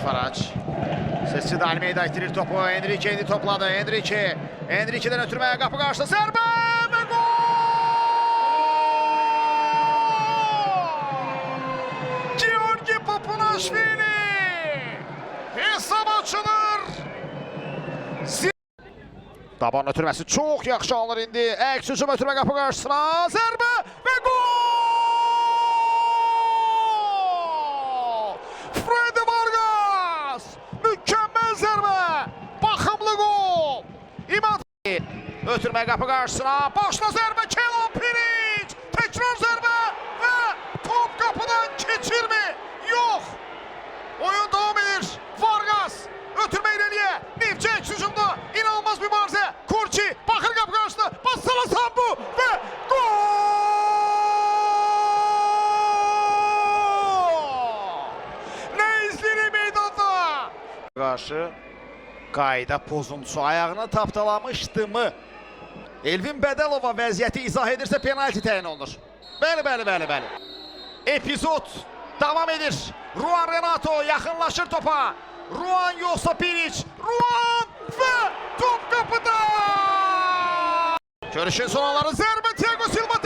İmad Faraç. Sesçi Dalmeyda itirir topu. Enrique indi topladı. Enrique'den ötürmeye kapı karşıda. Zerbe ve gol! Georgi Populaşvili hesap açılır. Taban ötürmesi çok yaxşı alınır indi. Əks hücum ötürmə kapı karşısına. Zərbə və gol! Freddy Vargas! Mükemmel zərbə! Baxımlı gol! İmad ötürmə kapı karşısına. Başla zərbə Kenan Piric! Tekrar zərbə və top kapıdan keçir mi? Yox! Oyun devam edir. Vargas ötürmə ileriye. Nefçi əks hücumda. İnanılmaz bir mübarizə. Kurçi bakır kapı karşısında. Bassala Sambu ve gol! Ne izleri meydanda? Karşı qayda pozuntusu ayağını tapdalamışdı mı? Elvin Bədəlova vəziyyəti izah edirsə penalti təyin olunur. Bəli. Epizod devam edir. Ruan Renato yaxınlaşır topa. Ruan yoxsa Piric. Ruan ve top kapıda. Görüşün son anları zərbə Thiago Silva